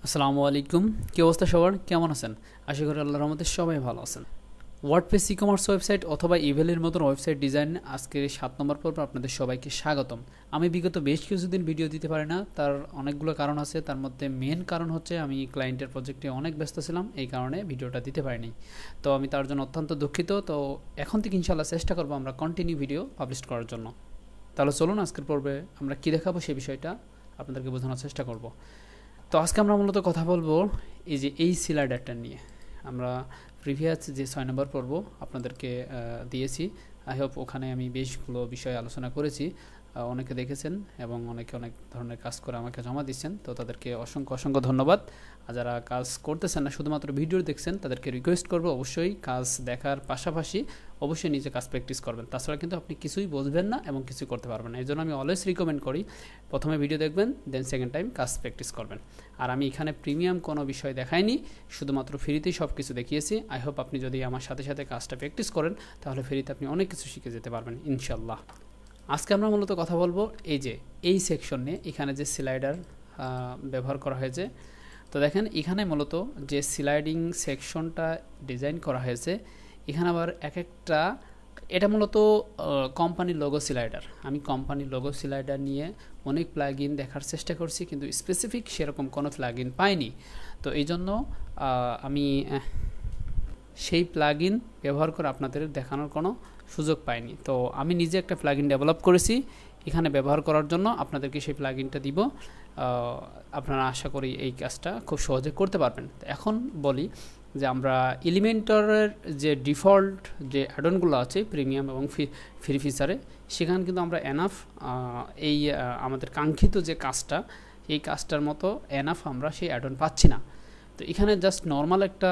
আসসালামু আলাইকুম। কি অবস্থা সবার, কেমন আছেন? আশা করি আল্লাহর রহমতে সবাই ভালো আছেন। ওয়ার্ডপ্রেস ই-কমার্স ওয়েবসাইট অথবা ইভ্যালির মতন ওয়েবসাইট ডিজাইন আজকের 7 নম্বর পর্বে আপনাদের সবাইকে স্বাগতম। আমি বিগত বেশ কিছুদিন ভিডিও দিতে পারি না, তার অনেকগুলো কারণ আছে। তার মধ্যে মেন কারণ হচ্ছে আমি ক্লায়েন্টের প্রজেক্টে অনেক ব্যস্ত ছিলাম, এই কারণে ভিডিওটা দিতে পারিনি। তো আমি তার জন্য অত্যন্ত দুঃখিত। তো এখন থেকে ইনশাআল্লাহ চেষ্টা করবো আমরা কন্টিনিউ ভিডিও পাবলিশ করার জন্য। তাহলে চলুন আজকের পর্বে আমরা কী দেখাবো সেই বিষয়টা আপনাদেরকে বোঝানোর চেষ্টা করব। তো আজকে আমরা মূলত কথা বলবো এই স্লাইডারটা নিয়ে। আমরা প্রিভিয়াস যে 6 নম্বর পর্ব আপনাদেরকে দিয়েছি, আই হোপ ওখানে আমি বেশগুলো বিষয় আলোচনা করেছি। অনেকে দেখেছেন এবং অনেকে অনেক ধরনের কাজ করে আমাকে জমা দিচ্ছেন, তো তাদেরকে অসংখ্য অসংখ্য ধন্যবাদ। আর যারা কাজ করতেছেন না, শুধুমাত্র ভিডিও দেখছেন, তাদেরকে রিকোয়েস্ট করবো অবশ্যই কাজ দেখার পাশাপাশি অবশ্যই নিজে কাজ প্র্যাকটিস করবেন। তাছাড়া কিন্তু আপনি কিছুই বুঝবেন না এবং কিছু করতে পারবেন না। এই জন্য আমি অলওয়েজ রিকমেন্ড করি প্রথমে ভিডিও দেখবেন, দেন সেকেন্ড টাইম কাজ প্র্যাকটিস করবেন। আর আমি এখানে প্রিমিয়াম কোনো বিষয় দেখাইনি, শুধুমাত্র ফ্রিতেই সব কিছু দেখিয়েছি। আই হোপ আপনি যদি আমার সাথে সাথে কাজটা প্র্যাকটিস করেন, তাহলে ফ্রিতে আপনি অনেক কিছু শিখে যেতে পারবেন ইনশাল্লাহ। আজকে আমরা মূলত কথা বলবো এই সেকশন নিয়ে, এখানে যে স্লাইডার ব্যবহার করা হয়েছে। তো দেখেন এখানে মূলত যে স্লাইডিং সেকশনটা ডিজাইন করা হয়েছে, এখানে আবার একটা এটা মূলত কোম্পানির লোগো স্লাইডার। আমি কোম্পানির লোগো স্লাইডার নিয়ে অনেক প্লাগইন দেখার চেষ্টা করছি, কিন্তু স্পেসিফিক সেরকম কোনো প্লাগইন পাইনি। তো এই জন্য আমি সেই প্লাগইন ব্যবহার করে আপনাদের দেখানোর কোনো সুযোগ পাইনি। তো আমি নিজে একটা প্লাগইন ডেভেলপ করেছি এখানে ব্যবহার করার জন্য, আপনাদেরকে সেই প্লাগইনটা দিব। আপনারা আশা করি এই কাজটা খুব সহজে করতে পারবেন। এখন বলি যে আমরা এলিমেন্টরের যে ডিফল্ট যে অ্যাডনগুলো আছে প্রিমিয়াম এবং ফ্রি ফিচারে, সেখানে কিন্তু আমরা এনাফ আমাদের কাঙ্ক্ষিত যে কাজটা, এই কাজটার মতো এনাফ আমরা সেই অ্যাডন পাচ্ছি না। তো এখানে জাস্ট নর্মাল একটা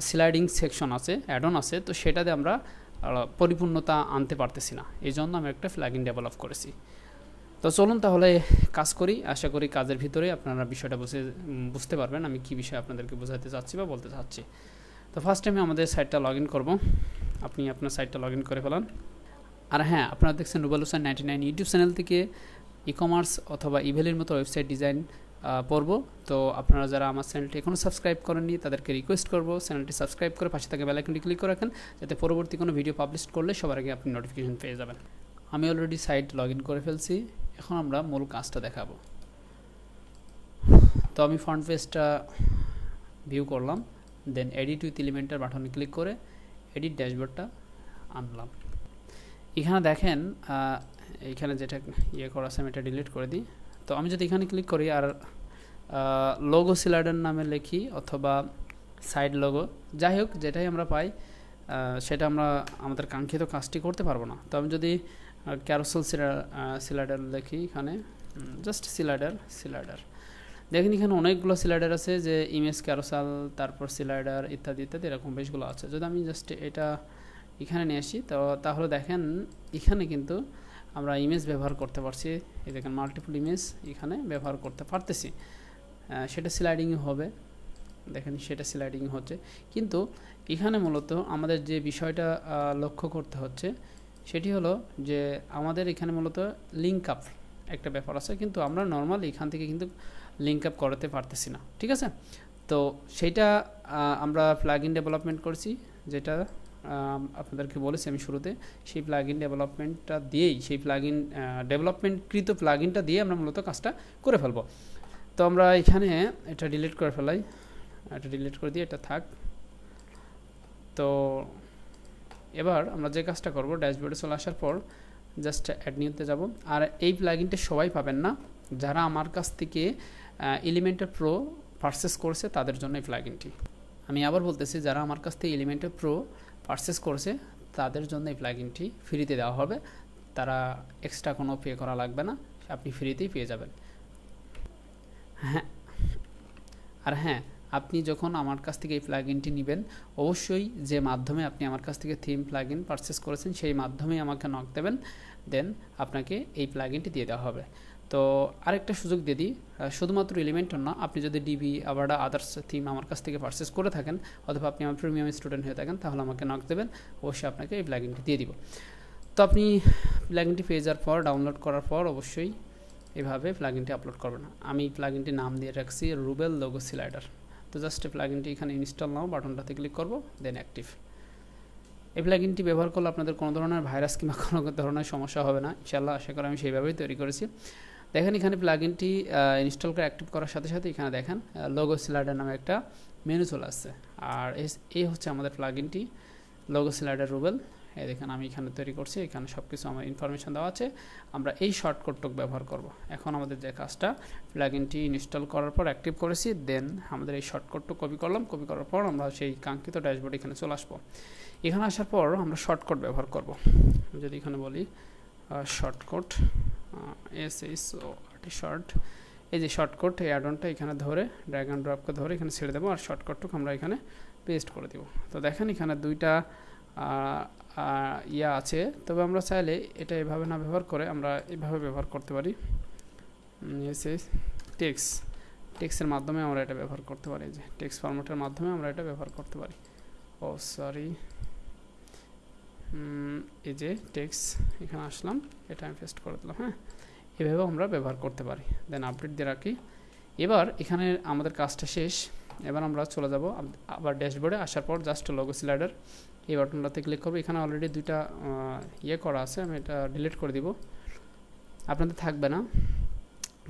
স্লাইডিং সেকশন আছে, অ্যাডন আছে, তো সেটাতে আমরা পরিপূর্ণতা আনতে পারতেছি না। এই জন্য আমি একটা প্লাগইন ডেভেলপ করেছি। তো চলুন তাহলে কাজ করি। আশা করি কাজের ভিতরে আপনারা বিষয়টা বুঝতে পারবেন আমি কী বিষয় আপনাদেরকে বোঝাতে চাচ্ছি বা বলতে চাচ্ছি। তো ফার্স্ট আমি আমাদের সাইটটা লগ ইন করবো। আপনি আপনার সাইটটা লগ ইন করে ফেলান। আর হ্যাঁ, আপনারা দেখছেন রুবেল হোসেন 99 ইউটিউব চ্যানেল থেকে ই-কমার্স অথবা ইভ্যালির মতো ওয়েবসাইট ডিজাইন পড়ব। তো আপনারা যারা আমার চ্যানেলটি এখনও সাবস্ক্রাইব করেননি, তাদেরকে রিকোয়েস্ট করব চ্যানেলটি সাবস্ক্রাইব করে পাশে থাকা বেল আইকনটি ক্লিক করে রাখেন, যাতে পরবর্তী কোনো ভিডিও পাবলিশ করলে সবার আগে আপনি নোটিফিকেশন পেয়ে যাবেন। আমি অলরেডি সাইট লগ ইন করে ফেলছি। এখন আমরা মূল কাজটা দেখাবো। তো আমি ফ্রন্ট পেজটা ভিউ করলাম, দেন এডিট উইথ এলিমেন্টার বাটনে ক্লিক করে এডিট ড্যাশবোর্ডটা আনলাম। এখানে দেখেন এইখানে যেটা করা আছে আমি এটা ডিলিট করে দিই। তো আমি যদি এখানে ক্লিক করি আর লোগো স্লাইডার নামে লিখি অথবা সাইড লোগো, যাই হোক যেটাই আমরা পাই সেটা আমরা আমাদের কাঙ্ক্ষিত কাজটি করতে পারবো না। তো আমি যদি ক্যারোসেল স্লাইডার লিখি, এখানে জাস্ট স্লাইডার দেখেন এখানে অনেকগুলো স্লাইডার আছে, যে ইমেজ ক্যারোসেল, তারপর স্লাইডার ইত্যাদি ইত্যাদি, এরকম বেশগুলো আছে। যদি আমি জাস্ট এটা এখানে নিয়ে আসি, তো তাহলে দেখেন এখানে কিন্তু আমরা ইমেজ ব্যবহার করতে পারছি। এই দেখেন মাল্টিপল ইমেজ এখানে ব্যবহার করতে পারতেছি। সেটা স্লাইডিংই হবে, দেখেন সেটা স্লাইডিং হচ্ছে। কিন্তু এখানে মূলত আমাদের যে বিষয়টা লক্ষ্য করতে হচ্ছে সেটি হলো যে আমাদের এখানে মূলত লিঙ্ক আপ একটা ব্যাপার আছে, কিন্তু আমরা নর্মাল এখান থেকে কিন্তু লিঙ্ক আপ করাতে পারতেছি না। ঠিক আছে, তো সেইটা আমরা প্লাগইন ডেভেলপমেন্ট করছি, যেটা আপনাদেরকে বলেছি আমি শুরুতে। সেই প্লাগইন ডেভেলপমেন্টটা দিয়েই, সেই প্লাগইন ডেভেলপমেন্টকৃত প্লাগইনটা দিয়ে আমরা মূলত কাজটা করে ফেলবো। তো আমরা এখানে এটা ডিলিট করে ফেলাই, এটা ডিলিট করে দিয়ে এটা থাক। তো এবার আমরা যে কাজটা করব, ড্যাশবোর্ডে চলে আসার পর জাস্ট অ্যাড নিউতে যাব। আর এই প্লাগইনটা সবাই পাবেন না, যারা আমার কাছ থেকে এলিমেন্টার প্রো পারচেস করছে তাদের জন্য এই প্লাগইনটি। আমি আবার বলতেছি, যারা আমার কাছ থেকে এলিমেন্টার প্রো পারচেস করছে তাদের জন্য এই প্লাগইনটি ফ্রিতে দেওয়া হবে। তারা এক্সট্রা কোনো পে করা লাগবে না, আপনি ফ্রিতেই পেয়ে যাবেন। হ্যাঁ, আপনি যখন আমার কাছ থেকে এই প্লাগইনটি নেবেন, অবশ্যই যে মাধ্যমে আপনি আমার কাছ থেকে থিম প্লাগইন পারচেস করেছেন সেই মাধ্যমেই আমাকে নক দেবেন, দেন আপনাকে এই প্লাগইনটি দিয়ে দেওয়া হবে। তো আরেকটা সুযোগ দিয়ে দিই, শুধুমাত্র এলিমেন্টর না, আপনি যদি ডিবি, আভাডা, আদার্স থিম আমার কাছ থেকে পারচেস করে থাকেন অথবা আপনি আমার প্রিমিয়াম স্টুডেন্ট হয়ে থাকেন, তাহলে আমাকে নক দেবেন, অবশ্যই আপনাকে এই প্লাগইনটি দিয়ে দিব। তো আপনি প্লাগইনটি পেয়ে যাওয়ার পর, ডাউনলোড করার পর অবশ্যই এভাবে প্লাগইনটি আপলোড করবেন। আমি প্লাগইনটি নাম দিয়ে রাখছি রুবেল লোগো স্লাইডার। তো জাস্ট প্লাগইনটি এখানে ইনস্টল নাও বাটনটাতে ক্লিক করব, দেন অ্যাক্টিভ। এই প্লাগইনটি ব্যবহার করলে আপনাদের কোনো ধরনের ভাইরাস কিংবা কোনো ধরনের সমস্যা হবে না ইনশাআল্লাহ, আশা করি আমি সেইভাবেই তৈরি করেছি। দেখেন এখানে প্লাগইনটি ইনস্টল করে অ্যাক্টিভ করার সাথে সাথে এখানে দেখেন লোগো স্লাইডার নামে একটা মেনু চলে আসছে। আর এই হচ্ছে আমাদের প্লাগইনটি লোগো স্লাইডার রুবেল। এই দেখেন আমি এখানে তৈরি করছি, এখানে সব কিছু আমার ইনফরমেশন দেওয়া আছে। আমরা এই শর্টকাটটুক ব্যবহার করব। এখন আমাদের যে কাজটা, প্লাগইনটি ইনস্টল করার পর অ্যাক্টিভ করেছি, দেন আমাদের এই শর্টকাটটুক কপি করলাম। কপি করার পর আমরা সেই কাঙ্ক্ষিত ড্যাশবোর্ড এখানে চলে আসবো। এখানে আসার পর আমরা শর্টকাট ব্যবহার করব। যদি এখানে বলি শর্টকাট শর্ট, এই যে শর্টকাট এই অ্যাডনটা এখানে ধরে ড্র্যাগ অ্যান্ড ড্রপকে ধরে এখানে ছেড়ে দেবো, আর শর্টকাটটুক আমরা এখানে পেস্ট করে দেব। তো দেখেন এখানে দুইটা ইয়া আছে, তবে আমরা চাইলে এটা এভাবে না ব্যবহার করে আমরা এভাবে ব্যবহার করতে পারি। টেক্সটের মাধ্যমে আমরা এটা ব্যবহার করতে পারি, যে টেক্সট ফরম্যাটের মাধ্যমে আমরা এটা ব্যবহার করতে পারি। ও সরি, এই যে টেক্সট এখানে আসলাম, এটা আমি পেস্ট করে দিলাম। হ্যাঁ, এভাবে আমরা ব্যবহার করতে পারি। দেন আপডেট দিয়ে রাখি। এবার এখানে আমাদের কাজটা শেষ। এবার আমরা চলে যাব আবার ড্যাশবোর্ডে। আসার পর জাস্ট লোগো স্লাইডার এই বাটনটাতে ক্লিক করব। এখানে অলরেডি দুইটা ইয়ে করা আছে, আমি এটা ডিলিট করে দিব, আপনাদের থাকবে না।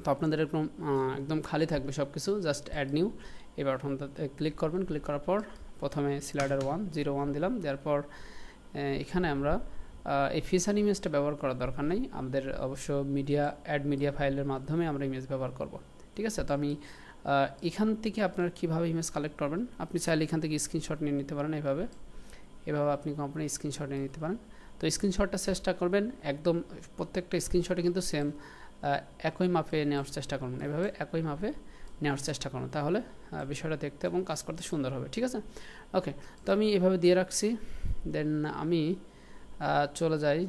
তো আপনাদের একদম খালি থাকবে সব কিছু। জাস্ট অ্যাড নিউ এই বাটনটাতে ক্লিক করবেন। ক্লিক করার পর প্রথমে স্লাইডার 101 দিলাম, দেওয়ার পর এখানে আমরা এই ফিচার ইমেজটা ব্যবহার করার দরকার নেই, আমাদের অবশ্য অ্যাড মিডিয়া ফাইলের মাধ্যমে আমরা ইমেজ ব্যবহার করব। ঠিক আছে, তো আমি এখান থেকে আপনারা কীভাবে ইমেজ কালেক্ট করবেন, আপনি চাইলে এখান থেকে স্ক্রিনশট নিয়ে নিতে পারেন। এভাবে আপনি কোম্পানি স্ক্রিনশট নিয়ে নিতে পারেন। তো স্ক্রিনশটটা চেষ্টা করবেন একদম প্রত্যেকটা স্ক্রিনশটে কিন্তু সেম একই মাপে নেওয়ার চেষ্টা করুন। এভাবে একই মাপে নেওয়ার চেষ্টা করুন, তাহলে বিষয়টা দেখতে এবং কাজ করতে সুন্দর হবে। ঠিক আছে, ওকে। তো আমি এভাবে দিয়ে রাখছি। দেন আমি চলে যাই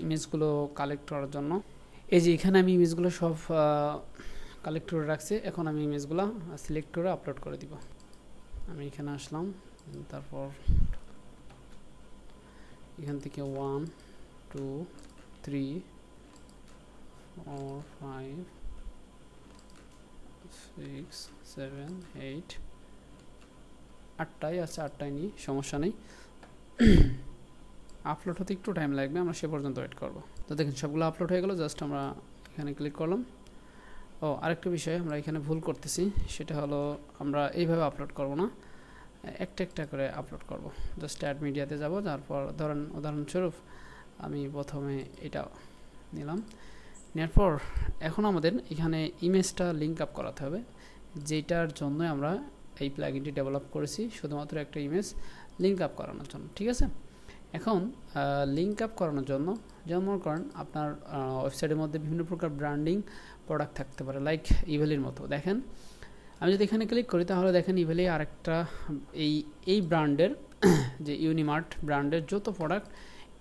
ইমেজগুলো কালেক্ট করার জন্য। এই যে এখানে আমি ইমেজগুলো সব কালেক্ট করে রাখছি। এখন আমি ইমেজগুলো সিলেক্ট করে আপলোড করে দিব। আমি এখানে আসলাম, তারপর এখান থেকে 1 2 3 4 5 6 7 8 8টাই আছে, 8টাই নিই, সমস্যা নেই। আপলোড হতে একটু টাইম লাগবে, আমরা সে পর্যন্ত ওয়েট করব। তো দেখেন সবগুলো আপলোড হয়ে গেল, জাস্ট আমরা এখানে ক্লিক করলাম। ও আরেকটা বিষয় আমরা এখানে ভুল করতেছি, সেটা হলো আমরা এইভাবে আপলোড করব না, একটা একটা করে আপলোড করব। জাস্ট অ্যাড মিডিয়াতে যাব, তারপর ধরেন উদাহরণস্বরূপ আমি প্রথমে এটা নিলাম, নেওয়ার পর এখন আমাদের এখানে ইমেজটা লিঙ্ক আপ করাতে হবে, যেটার জন্য আমরা এই প্লাগইনটি ডেভেলপ করেছি, শুধুমাত্র একটা ইমেজ লিঙ্ক আপ করানোর জন্য। ঠিক আছে, এখন লিঙ্ক আপ করানোর জন্য যেমন মনে করেন আপনার ওয়েবসাইটের মধ্যে বিভিন্ন প্রকার ব্র্যান্ডিং প্রোডাক্ট থাকতে পারে, লাইক ইভ্যালির মতো। দেখেন আমি যদি এখানে ক্লিক করি তাহলে দেখেন ইভ্যালি আরেকটা এই ব্র্যান্ডের যে ইউনিমার্ট ব্র্যান্ডের যত প্রোডাক্ট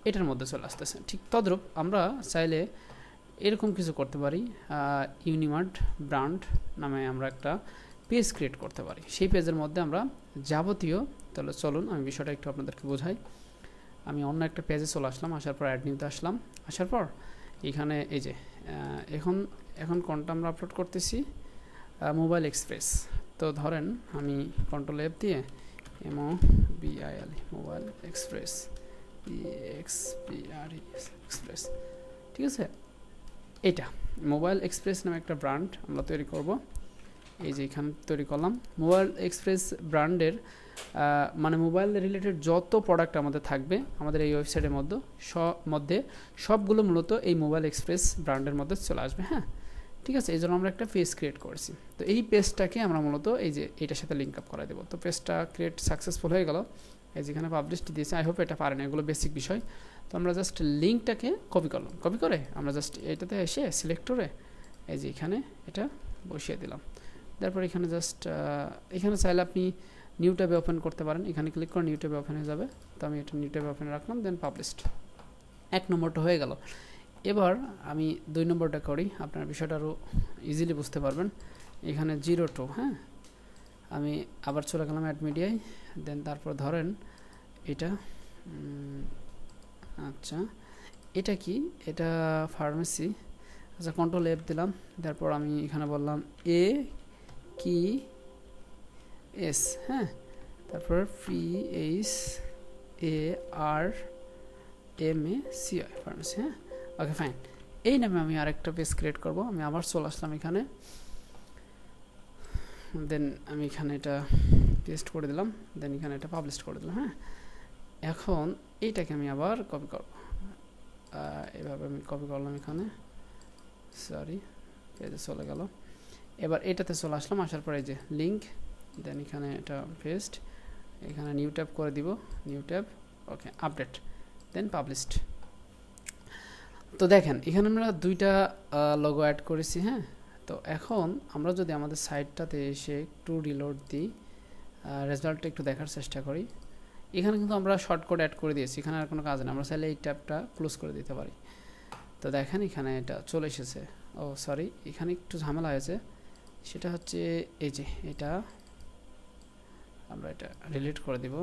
এটার মধ্যে চলে আসতেছে। ঠিক তদ্রূপ আমরা চাইলে এরকম কিছু করতে পারি, ইউনিমার্ট ব্র্যান্ড নামে আমরা একটা পেজ ক্রিয়েট করতে পারি। সেই পেজের মধ্যে আমরা যাবতীয়, তাহলে চলুন আমি বিষয়টা একটু আপনাদেরকে বোঝাই। আমি অন্য একটা পেজে চলে আসলাম, আসার পর অ্যাড নিউতে আসলাম, আসার পর এখানে এই যে এখন কোনটা আমরা আপলোড করতেছি, মোবাইল এক্সপ্রেস। তো ধরেন আমি কন্ট্রোল F দিয়ে MOBILE মোবাইল এক্সপ্রেস এক্সপ্রেস, ঠিক আছে, এটা মোবাইল এক্সপ্রেস নামে একটা ব্র্যান্ড আমরা তৈরি করব। এই যে এখানে তৈরি করলাম মোবাইল এক্সপ্রেস ব্র্যান্ডের মানে মোবাইল রিলেটেড যত প্রোডাক্ট আমাদের থাকবে আমাদের এই ওয়েবসাইটের মধ্যে সবগুলো মূলত এই মোবাইল এক্সপ্রেস ব্র্যান্ডের মধ্যে চলে আসবে। হ্যাঁ, ঠিক আছে, এই জন্য আমরা একটা পেজ ক্রিয়েট করেছি। তো এই পেজটাকে আমরা মূলত এই যে এটার সাথে লিঙ্ক আপ করাই দেবো। তো পেজটা ক্রিয়েট সাকসেসফুল হয়ে গেল, এই যেখানে পাবলিশটি দিয়েছে। আই হোপ এটা পারেন, এগুলো বেসিক বিষয়। তো আমরা জাস্ট লিঙ্কটাকে কপি করলাম, কপি করে আমরা জাস্ট এটাতে এসে সিলেক্ট করে এই যে এখানে এটা বসিয়ে দিলাম। তারপর এখানে জাস্ট এখানে চাইলে আপনি নিউ ট্যাবে ওপেন করতে পারেন, এখানে ক্লিক করে নিউ ট্যাবে ওপেন হয়ে যাবে। তো আমি এটা নিউ ট্যাবে ওপেন রাখলাম, দেন পাবলিশড, 1 নম্বরটা হয়ে গেল। এবার আমি 2 নম্বরটা করি, আপনার বিষয়টা আরও ইজিলি বুঝতে পারবেন। এখানে 02, হ্যাঁ, আমি আবার চলে গেলাম অ্যাড মিডিয়ায়, দেন তারপর ধরেন এটা আচ্ছা এটা কি, এটা ফার্মেসি, আচ্ছা কন্ট্রোল এফ দিলাম, তারপর আমি এখানে বললাম এ কি এস, হ্যাঁ, তারপর P H A R M A C I pharmacy, হ্যাঁ, ওকে ফাইন। এই নামে আমি আরেকটা পেজ ক্রিয়েট করব। আমি আবার চলে আসলাম এখানে, দেন আমি এখানে এটা পেস্ট করে দিলাম, দেন এখানে এটা পাবলিশ করে দিলাম। হ্যাঁ, এখন এইটাকে আমি আবার কপি করব, এভাবে আমি কপি করলাম এখানে, সরি পেজে চলে গেল। এবার এটাতে চলে আসলাম, আসার পরে এই যে লিঙ্ক, দেন এখানে এটা পেস্ট, এখানে নিউ ট্যাব করে দিব, নিউ ট্যাব, ওকে আপডেট, দেন পাবলিশড। তো দেখেন এখানে আমরা দুইটা লোগো অ্যাড করেছি। হ্যাঁ, তো এখন আমরা যদি আমাদের সাইটটাতে এসে একটু রিলোড দিই, রেজাল্টটা একটু দেখার চেষ্টা করি, এখানে কিন্তু আমরা শর্টকাট অ্যাড করে দিয়েছি, এখানে আর কোনো কাজ নেই, আমরা চাইলে এই ট্যাবটা ক্লোজ করে দিতে পারি। তো দেখেন এখানে এটা চলে এসেছে। ও সরি, এখানে একটু ঝামেলা হয়েছে, সেটা হচ্ছে এই যে এটা আমরা এটা ডিলিট করে দিব,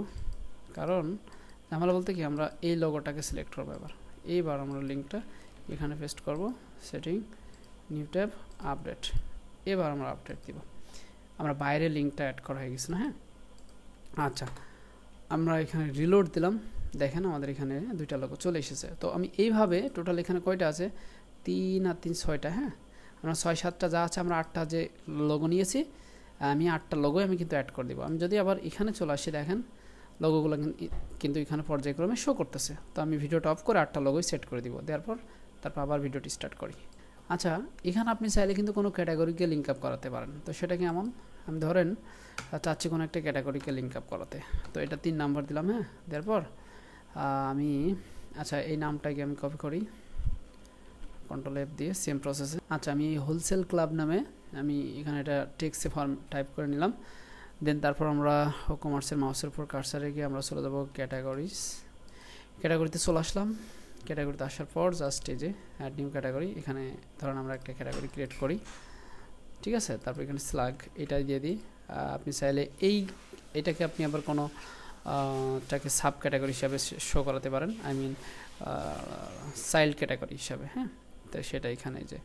কারণ ঝামেলা বলতে কি আমরা এই লোগোটাকে সিলেক্ট করবো। এইবার আমরা লিঙ্কটা এখানে পেস্ট করব, সেটিং, নিউ ট্যাব, আপডেট। এবার আমরা আপডেট দিব, আমরা বাইরে লিঙ্কটা অ্যাড করা হয়ে গেছে না। হ্যাঁ, আচ্ছা আমরা এখানে রিলোড দিলাম, দেখেন আমাদের এখানে দুইটা লোগো চলে এসেছে। তো আমি এইভাবে টোটাল এখানে কয়টা আছে, 3 আর 3 6টা। হ্যাঁ, আমরা 6-7টা যা আছে, আমরা 8টা যে লোগো নিয়েছি, আমি 8টা লোগোই আমি কিন্তু অ্যাড করে দিব। আমি যদি আবার এখানে চলে আসি, দেখেন লোগোগুলো কিন্তু এখানে পর্যায়ক্রমে শো করতেছে। তো আমি ভিডিওটা অফ করে 8টা লোগোই সেট করে দিব, তারপর আবার ভিডিওটি স্টার্ট করি। আচ্ছা, এখানে আপনি চাইলে কিন্তু কোনো ক্যাটাগরিকে লিঙ্ক আপ করাতে পারেন। তো সেটা কেমন, আমি ধরেন চাচ্ছি কোনো একটা ক্যাটাগরিকে লিঙ্ক আপ করাতে, তো এটা 3 নাম্বার দিলাম। হ্যাঁ, দেওয়ার আমি আচ্ছা এই নামটাকে আমি কপি করি, কন্ট্রোল এফ দিয়ে সেম প্রসেসে। আচ্ছা আমি হোলসেল ক্লাব নামে আমি এখানে এটা টেক্সটে ফর্ম টাইপ করে নিলাম। দেন তারপর আমরা ওকমার্সের মাউসের উপর কার্সারে গিয়ে আমরা চলে যাব ক্যাটাগরিতে চলে আসলাম। ক্যাটাগরিতে আসার পর জাস্ট এই যে অ্যাড নিউ ক্যাটাগরি, এখানে ধরুন আমরা একটা ক্যাটাগরি ক্রিয়েট করি, ঠিক আছে। তারপর এখানে স্লাগ এটা দিয়ে দিই। আপনি চাইলে এটাকে আপনি আবার কোনো টাকে সাব ক্যাটাগরি হিসাবে শো করাতে পারেন, আই মিন চাইল্ড ক্যাটাগরি হিসাবে। হ্যাঁ, তো সেটা এখানে যে,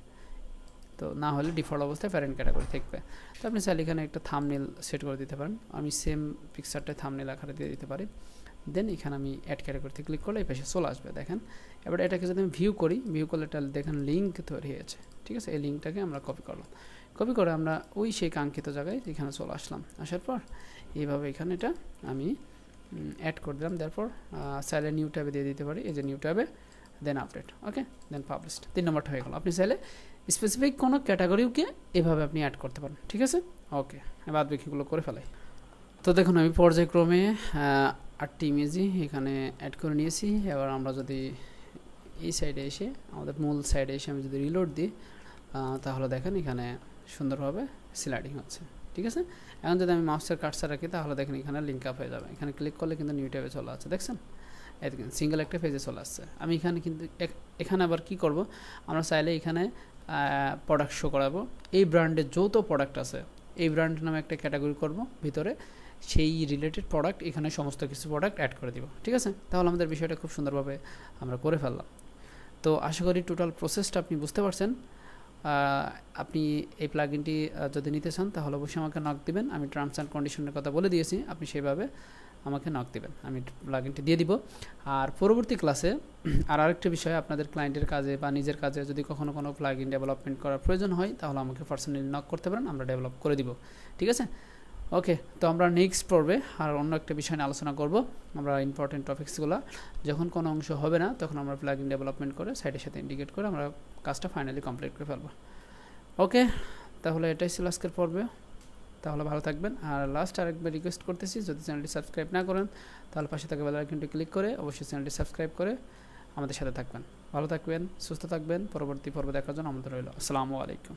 তো না হলে ডিফল্ট অবস্থায় প্যারেন্ট ক্যাটাগরি থাকবে। তো আপনি চাইলে এখানে একটা থাম্বনেল সেট করে দিতে পারেন, আমি সেম পিকচারটা থাম্বনেল আকারে দিয়ে দিতে পারি। দেন এখানে আমি অ্যাড ক্যাটাগরিতে ক্লিক করলে এই পাশে চলে আসবে। দেখেন এবার এটাকে যদি আমি ভিউ করলে এটা দেখেন লিঙ্ক তৈরি হয়েছে, ঠিক আছে। এই লিঙ্কটাকে আমরা কপি করলাম, কপি করে আমরা ওই সেই কাঙ্ক্ষিত জায়গায় এখানে চলে আসলাম। আসার পর এইভাবে এখানে এটা আমি অ্যাড করে দিলাম, তারপর চাইলে নিউ ট্যাবে দিয়ে দিতে পারি, এই যে নিউ ট্যাবে, দেন আপডেট, ওকে, দেন পাবলিশড। 3 নম্বরটা হয়ে গেল। আপনি চাইলে স্পেসিফিক কোনো ক্যাটাগরিকে এভাবে আপনি অ্যাড করতে পারেন, ঠিক আছে। ওকে, বাদ বাকিগুলো করে ফেলাই। তো দেখুন আমি পর্যায়ক্রমে 8টি ইমেজই এখানে অ্যাড করে নিয়েছি। এবার আমরা যদি এই সাইডে এসে, আমাদের মূল সাইডে এসে আমি যদি রিলোড দিই, তাহলে দেখেন এখানে সুন্দরভাবে স্লাইডিং হচ্ছে, ঠিক আছে। এখন যদি আমি মাউসের কার্সার রাখি, তাহলে দেখেন এখানে লিঙ্ক আপ হয়ে যাবে। এখানে ক্লিক করলে কিন্তু নিউ ট্যাবে চলে আসছে, দেখছেন, এই দেখেন সিঙ্গেল একটা পেজে চলে আসছে। আমি এখানে কিন্তু এখানে আবার কি করব, আমরা চাইলে এখানে প্রোডাক্ট শো করাবো। এই ব্র্যান্ডের যত প্রোডাক্ট আছে, এই ব্র্যান্ড নামে একটা ক্যাটাগরি করব, ভিতরে সেই রিলেটেড প্রোডাক্ট, এখানে সমস্ত কিছু প্রোডাক্ট অ্যাড করে দিব, ঠিক আছে। তাহলে আমাদের বিষয়টা খুব সুন্দরভাবে আমরা করে ফেললাম। তো আশা করি টোটাল প্রসেসটা আপনি বুঝতে পারছেন। আপনি এই প্লাগইনটি যদি নিতে চান, তাহলে অবশ্যই আমাকে নক দিবেন। আমি টার্মস অ্যান্ড কন্ডিশনের কথা বলে দিয়েছি, আপনি সেইভাবে আমাকে নক দিবেন, আমি প্লাগইনটি দিয়ে দিব। আর পরবর্তী ক্লাসে আরেকটা বিষয়, আপনাদের ক্লায়েন্টের কাজে বা নিজের কাজে যদি কখনো কোনো প্লাগইন ডেভেলপমেন্ট করার প্রয়োজন হয়, তাহলে আমাকে পার্সোনালি নক করতে পারেন, আমরা ডেভেলপ করে দিব, ঠিক আছে। ওকে, তো আমরা নেক্সট পর্বে আর অন্য একটা বিষয় নিয়ে আলোচনা করব। আমরা ইম্পর্টেন্ট টপিক্সগুলো, যখন কোনো অংশ হবে না, তখন আমরা প্লাগইন ডেভেলপমেন্ট করে সাইটের সাথে ইন্টিগ্রেট করে আমরা কাজটা ফাইনালি কমপ্লিট করে ফেলবো। ওকে, তাহলে এটাই ছিল আজকের পর্বে। তাহলে ভালো থাকবেন। আর লাস্ট আরেকবার রিকোয়েস্ট করতেছি, যদি চ্যানেলটি সাবস্ক্রাইব না করেন, তাহলে পাশে থাকা বেল আইকনটি ক্লিক করে অবশ্যই চ্যানেলটি সাবস্ক্রাইব করে আমাদের সাথে থাকবেন। ভালো থাকবেন, সুস্থ থাকবেন। পরবর্তী পর্ব দেখার জন্য আমাদের রইল। আসসালামু আলাইকুম।